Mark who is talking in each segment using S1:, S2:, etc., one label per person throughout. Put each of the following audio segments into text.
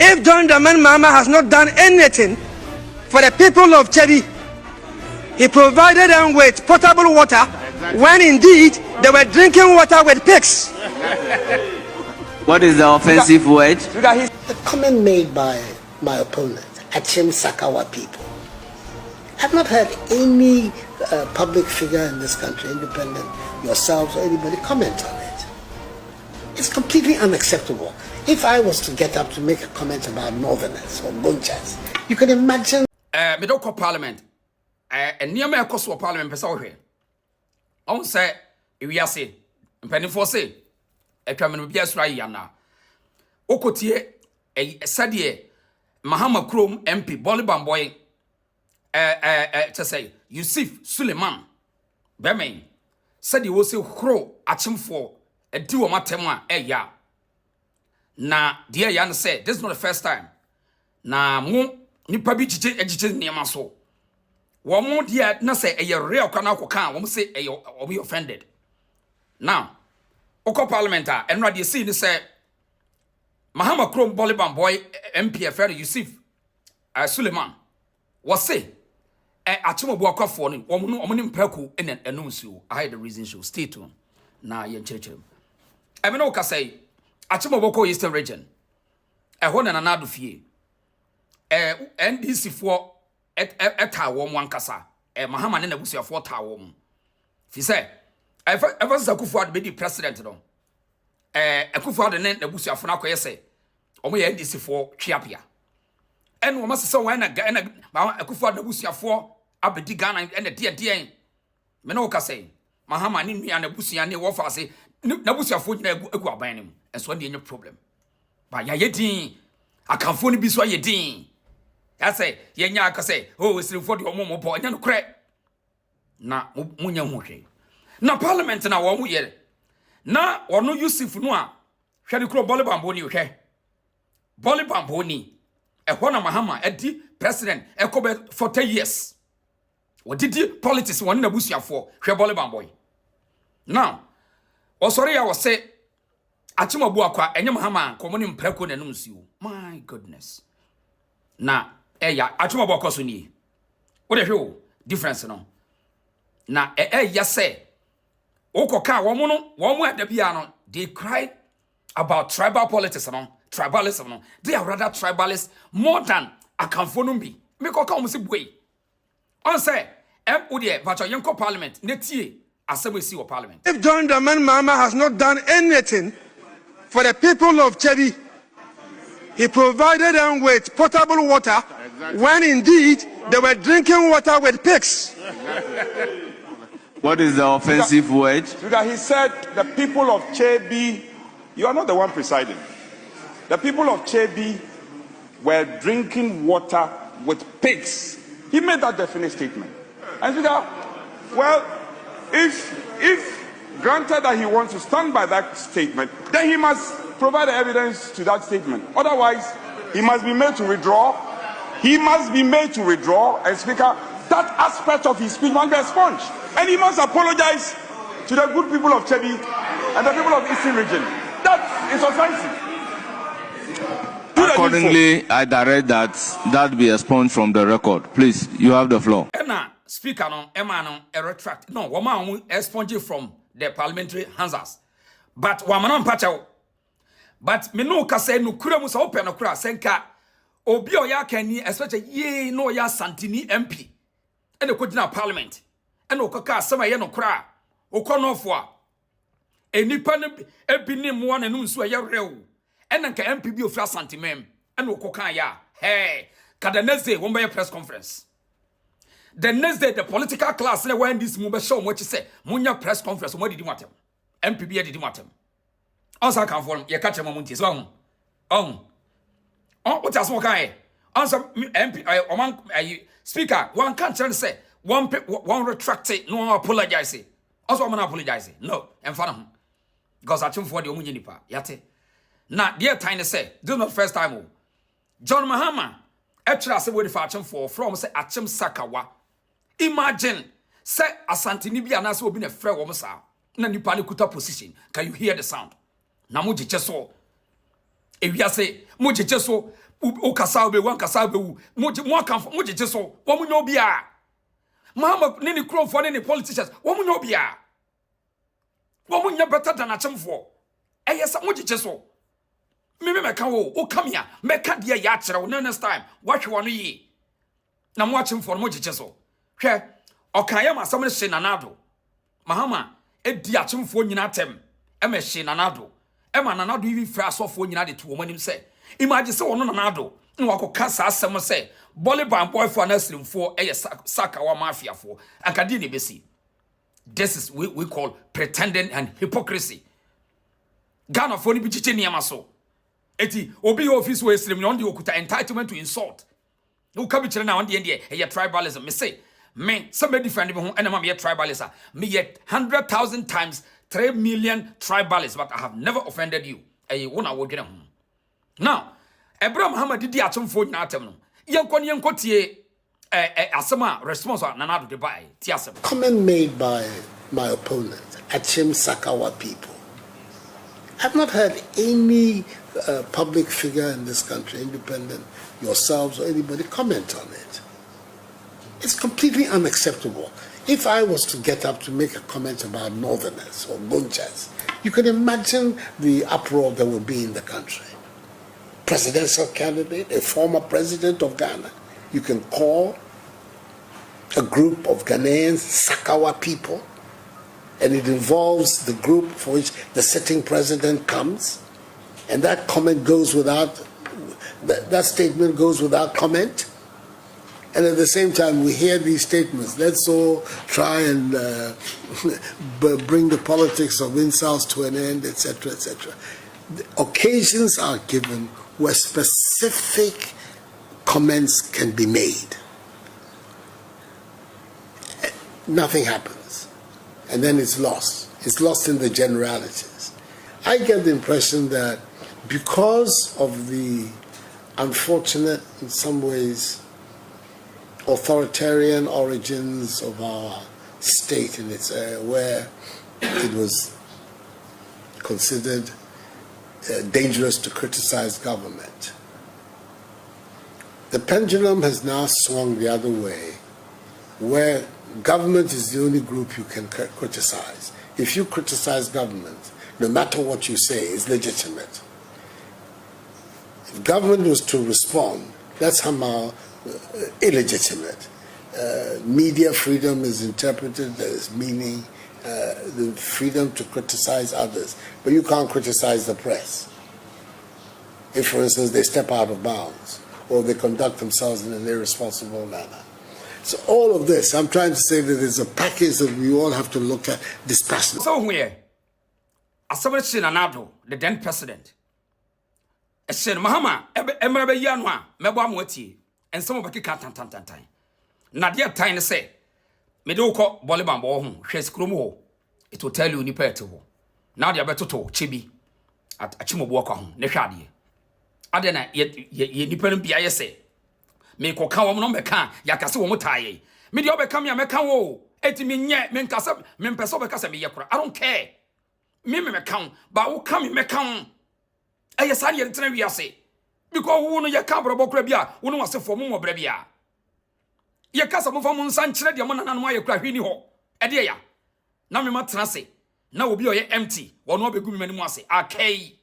S1: If John Dramani Mahama has not done anything for the people of Kyebi, he provided them with potable water when indeed they were drinking water with pigs.
S2: What is the offensive word?
S3: The comment made by my opponent, Achim Sakawa people. I've not heard any public figure in this country, independent, yourselves or anybody, comment on it. It's completely unacceptable. If I was to get up to make a comment about Northerners or Gonchas, you can imagine.
S4: Middle Parliament. And near my cost of Parliament, Pessoa. On say, if we are say, penny for say, a criminal bias right yana. Okotie, a sadie, Mahama Chrome MP, Bole boy, to say, Yusuf Suleiman, Bemin, said he was a crow at him for a 2 matema, ya. Na, dear Yan said, this is not the first time. Na, mo, nipa bi chiche ejiche near my soul. One more dear, na say a real canal can, one say a or be offended. Now, Oko Parliamentary, and what you see, say, Mahama Chrome Boliban boy, MP, Yusuf Suleiman, was say, a chimo walk off for him, woman Perku, and announce you. I had the reason to stay tuned. Now, young church. I mean, okay, say, a chimo woko Eastern region, a one and another fee, NDC for a one kasa, Mahama and a busia for tower. He said, I was a Kufuad be the president, no. A Kufuad and the busia for Nako say, or we NDC for Chiapia. And we must so when a Kufuad the busia for Abedi Ghana and the dear Menoka say, Mahama need me and a busia and the wafa say, Nabusia for you by him, and so the problem. But Yadin, I can't phone be so Yadin. I say, Yanya can say, oh, it's 40 or more boy, and crack. Na Munya Muke. Na Parliament na one year. Na or no use if no. Shall you call Bole Bamboni, okay? Bole Bamboni. A Juana Mahama, a deep president, a cover for 10 years. What did you politics one in the bush for? Bole Bamboy. Now, or sorry, I was say, Achima Buakwa, and Mahama, common in Preco and Nunsu. My goodness. Na, ya, Achima Buakosuni. What a hell difference, no? Na, ya say. Okoka, one at the piano, they cry about tribal politics, no? Tribalism, no? They are rather tribalists more than a conformity. Make a come way. On say, Udie, but your Yonko Parliament, Netie, Asɛm see or Parliament.
S1: If John Dramani Mahama has not done anything for the people of Kyebi, he provided them with potable water when indeed they were drinking water with pigs.
S2: What is the offensive word?
S5: He said, the people of Kyebi, you are not the one presiding. The people of Kyebi were drinking water with pigs. He made that definite statement. And well, if granted that he wants to stand by that statement, then he must provide evidence to that statement. Otherwise, he must be made to withdraw. He must be made to withdraw. And Speaker, that aspect of his speech must be expunged. And he must apologize to the good people of Kyebi and the people of the Eastern region. That is offensive.
S2: Accordingly, I direct that be expunged from the record. Please, you have the floor.
S4: Speaker, no, Emma, no, retract. No, woman expunge from the parliamentary Hansas. But woman, Pacho. But me no kase no kura musa open no kura senka. Obi oya kani, especially ye no ya Santini MP. And the Kojina Parliament. And Okaka sama ye no kura. Okonofwa. E nipa MP name one and unsu ya rew. And then MP bi ofra Santimem. And Okoka ya. Hey, kada next day one press conference. The next day, the political class, when this move show what you say, Munya press conference, what did you want him? MPB did you want him? Also, come for him, you catch him on Montis. What else? Okay, answer MP, Speaker, one can't say, one retract it, no apologize. Also, I'm not apologizing. No, and for him. Because I told for the Omunipa, Yate. Now, dear Tiny say, do not first time. John Mahama, actually, I said, what if I for from say, Achim Sakawa. Imagine, say Asante Nibia Nasa will be a friend woman, sir. Na nipa kuta position. Can you hear the sound? Na muji cheso. If you say muji cheso, o kasa be wan kasa be wu mo kan mo jeje so wo mo nyo bia Mahama ne ni kromfo ne ni politicians wo mo nyo bia wo mo nya better than achemfo eyesa mo jeje so me ka wo o come here me ka de ya kire wo next time watch wo no yi na mo achemfo mo jeje so hwe okan ya masam ne hye nanado Mahama edi achemfo nyina tem e me hye nanado e ma nanado yi fra asofo nyina de to wo manim se imagine se wono nanado na wakoka sa asem se Bole boy for na srimfo e saka wa mafia fo ankade ne besi. This is we call pretending and hypocrisy. Ghana for ni bi chiche niam so eti obi office we srim no de okuta entitlement to insult no ka bi kire na on de tribalism me say me somebody defend me ho and am tribalism me yet 100,000 times 3 million tribalists, but I have never offended you. Now, Abraham Mahama did the achemfo na atem no. Yenko tie asema response na na do buy tiasem.
S3: Comment made by my opponent, Sakawa people. I've not heard any public figure in this country, independent, yourselves or anybody, comment on it. It's completely unacceptable. If I was to get up to make a comment about Northerners or Bunchas, you can imagine the uproar that would be in the country. Presidential candidate, a former president of Ghana, you can call a group of Ghanaians Sakawa people, and it involves the group for which the sitting president comes, and that comment goes without, that statement goes without comment. And at the same time, we hear these statements. Let's all try and bring the politics of insults to an end, etc., etc. Occasions are given where specific comments can be made. Nothing happens. And then it's lost. It's lost in the generalities. I get the impression that because of the unfortunate, in some ways, authoritarian origins of our state in its where it was considered dangerous to criticize government. The pendulum has now swung the other way, where government is the only group you can criticize. If you criticize government, no matter what you say, is legitimate. If government was to respond, that's somehow illegitimate. Media freedom is interpreted as meaning the freedom to criticize others, but you can't criticize the press. If, for instance, they step out of bounds or they conduct themselves in an irresponsible manner. So all of this, I'm trying to say that there's a package that we all have to look at dispassionately.
S4: So where, as somebody said, Annor, the then president, I said, Mahama, Emma Yanwa, Mebamwati. And some of the cat tan. Nadia Tine say, Medoko Bolibam Bohum, Shes Krumo. It will tell you Nipeto. Now they are better to Kyebi at Achimo Walker, Neshadi. Adena ye Nipen Biase. Make or come on Mecan, Yakaso Motai. Medio become your Mecan, 80 minute, Mencasa, Mempeso Casami Yakra. I don't care. Mimi Mecan, but who come in Mecan? I assign you to say. Because who know your camera bocrebia, who was a form of brebia. Your castle of Mon Sanchez, your man and my cracky ho. Adia. Now me matrase. Now will be empty. Or no be good many more say. Okay.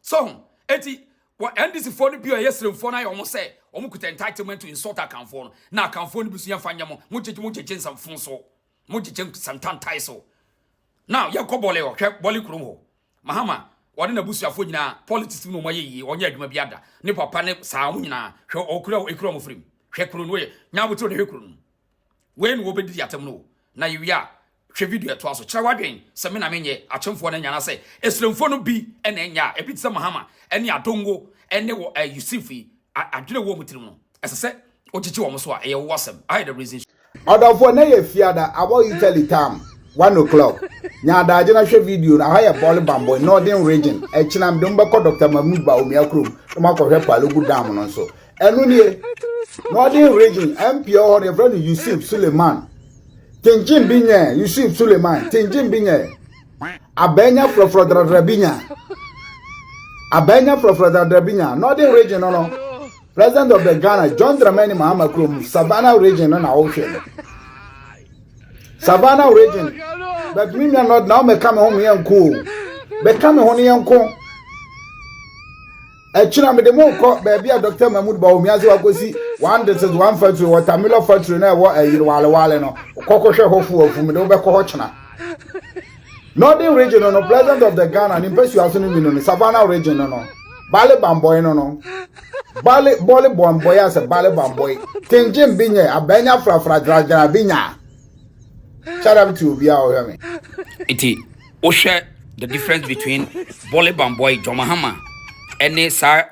S4: So, Etty, what end is for the beer yesterday for I almost say, Omuku entitlement to insult a camphor. Now camphor busia fanyamo, much some funso, much some tan taiso. Now, Yakobole or Bole Krumo. Mahama. What in a bush of na politics no way or yet mabiada. Nipa pane sauna, show okro a chrome of him. Shekrun way, now we told the Hekrum. When will be the atom? Now you are, she video to us, Chawadin, Samina Mene, a chum for an say, a slumphone be, and enya, a bit some Mahama, and ya dongo, and never a Yusifi, I do a woman to as I said, Ochichi almost a wasam. I had a reason.
S6: Out of one fiada, I want you tell it time. 1 o'clock. Now, the general video, I hire Bole Bamboy, Northern region. A chinam dumba called Dr. Mahmoud Baumia to Marco Hepa, Lugu Diamond and so. And only Northern region, MP or the brother Yusuf Suleiman. Tinjin Binya, Yusuf Suleiman, Tinjin Binya. Abenya Frofrodra Rabinya. Abenya Professor Drabinya, Northern region, no. President of the Ghana, John Dramani Mahama Krum, Savannah region, no, ocean. Savannah region. But me not now me come home here and cool. But come home here and cool. China me the more call baby Dr. Mahmoud Baumiazi wakosi one this is one factory watermelon factory na wa wale no kokoshe hofu of me do be ko China. Northern region no president of the Ghana and impress you asunu mi no Savannah region no Bale Bamboy no Bole Bamboy as a Bale Bamboy Kenjim binye abenya fra dragra binya. Shout out to Bia o hear me.
S4: Iti o share the difference between Bole Bamboy Mahama ene sa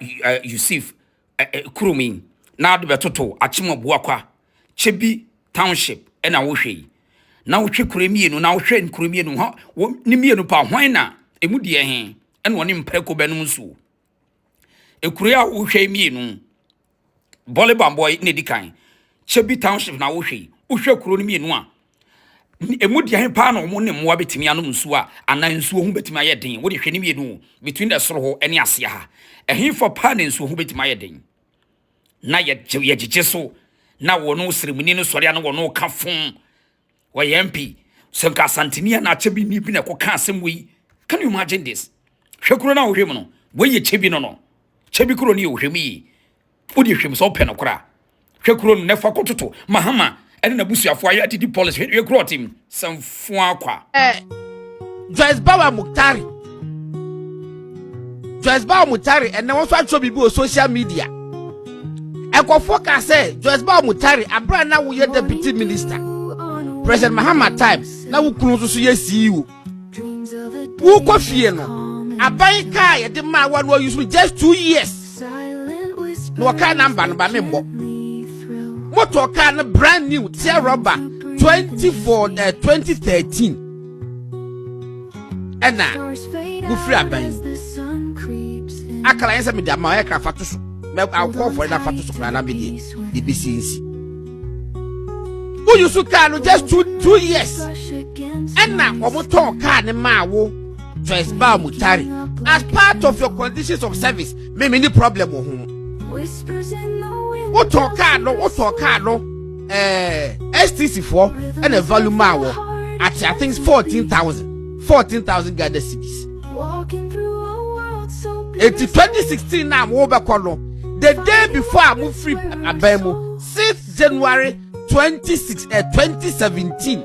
S4: Yusuf Kurumi na de betoto achimo buakwa Kyebi township ena wo hwe na wo hwe kuremi enu na wo hwe kuremi enu ha ni mienu pa hwan na emu de he ene woni mpreko benum nso ekuria wo hwe mienu Bole Bamboy ne dikan Kyebi township na wo hwe kuro ni mienu a emu de he pa na omo ne mmoa betimi anom nso a anan nso hu betimi ayeden wo de hwe ni mienu between the soro ho ene ase ha ehin for pa ne nso hu betimi ayeden na ye gege so na wono seremoni no sori ana wono ka fon wa MP senka santenia na Kyebi ni bi na ko ka asem wi. Can you imagine this? Hwekuro na wo hwem no we ye Kyebi no Kyebi kuro ni wo hwem yi wo de hwem so pe no kora hwekuro no nefa kototo Mahama ene na busuafo ayi atidi policy hwekuro team samfo akwa
S7: Joyce Bawa Mutari ene won so atwo bibi o social media Eko focus say Joyce Bawa Mutari abra na wo ye deputy minister President Mahama time na wo kunu so ye CEO wo kofie no abai ka ye de ma wa no use just 2 years no ka number no ba me mbo motor car no brand new tear rubber 2013 ena go free abai akala yense me da ma e kra fatu so me akọ for na fatu so na be di BBC who you so car no just 2 years ena omoton car ne ma wo Joyce Bawa Mutari as part of your conditions of service me any problem wo hu what talk car no STC for and a value ma wo at I think 14,000 Ghana cedis. It's 2016 now wo be no the day before I move free abemo 6th January 2017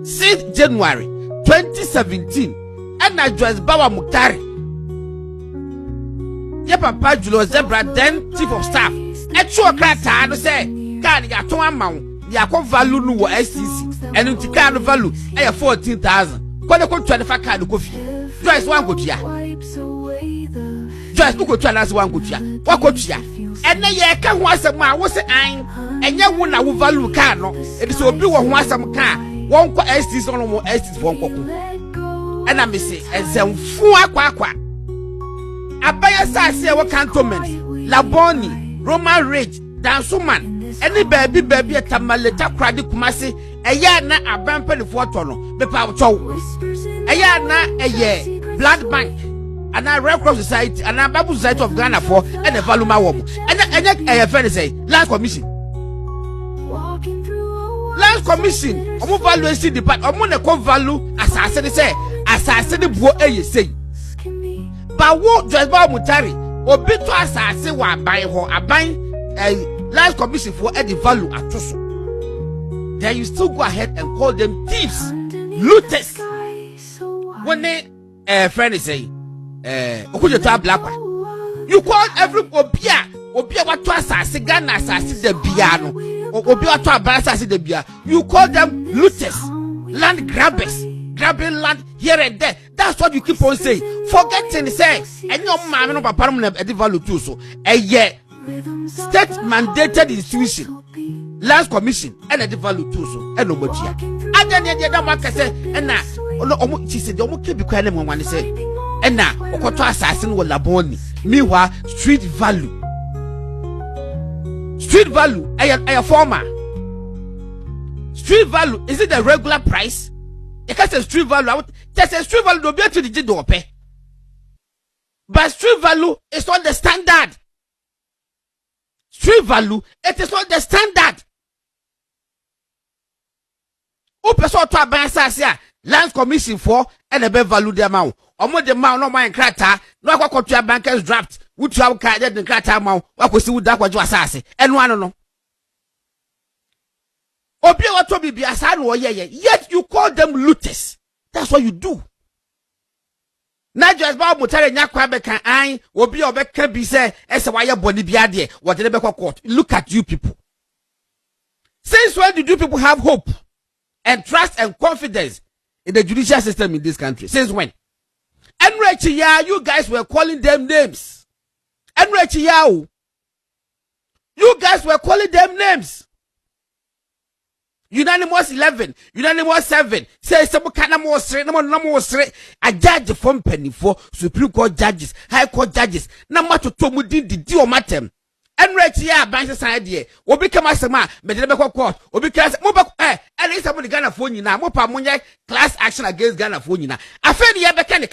S7: 6th January 2017 and I Joyce Bawa Mutari ye papa Julo Zebra then chief of staff actual krata no say kan ya to amount ya ko value no wo SCC and nti kan value e 14,000 ko ne ko 25 card ko fi Joyce wan go tua Joyce ko tua na se wan go tua wa ko tua ene ye ka ho asem a wo se an enye wo na wo value card no e so obi wo ho asem ka won ko SCC no mo SCC won ko ena me se ezemfu akwa abaya sase wo cantonment Laboni Roman Ridge Dansuman any baby tamaleta kradi kumase eya na abampe ne foto no bepa chow eya na eye Blood Bank and a Red Cross Society and a Bible Society of Ghana for and a valuma wo and eye friend say Land Commission omo value see department omo ne ko value asase ne say asase ne buo eye say ba wo Joyce Bawa Mutari obi to asase wa aban ho aban Land Commission for the value atoso then you still go ahead and call them thieves looters when they friend say okujo to black you call every obia what to asase Ghana asase de bia no obi what to asase de bia you call them looters land grabbers grabbing land here and there. That's what you keep on saying. Forgetting say, and your mama no papa no e value too so. State mandated institution, Land Commission, and a value too so. And no more here. And then the other man say, and now, she said, you keep be quiet when one say, and now, okoto assassin will laboni. Meanwhile, street value, a former. Street value, is it the regular price? You can't say street value. There's a street value to be able to do pay. But street value is not the standard. Street value, it is not the standard. Who person to aban sasia Land Commission for and a be value the amount. Omo the amount no man krata no akwa to bankers draft. Would you have the krata amount? What was you that was assassin? And one no. Obi wa to be asano yet you call them looters. That's what you do. Not just about Mutare Nyakwabe can I will be over can be say as a wire body biade what the court. Look at you people. Since when did you people have hope and trust and confidence in the judicial system in this country? Since when? And you guys were calling them names. And you guys were calling them names. Unanimous 11, unanimous 7. Say some kind of more straight, no more straight. A judge from penny for Supreme Court judges, High Court judges. No matter to mudin the deal matter. And right here, banks idea. Will become a sama, medical court, or because Mobile, at least I'm going to Ghana phone you now. Mopa Munya class action against Ghana phone you now. I feel the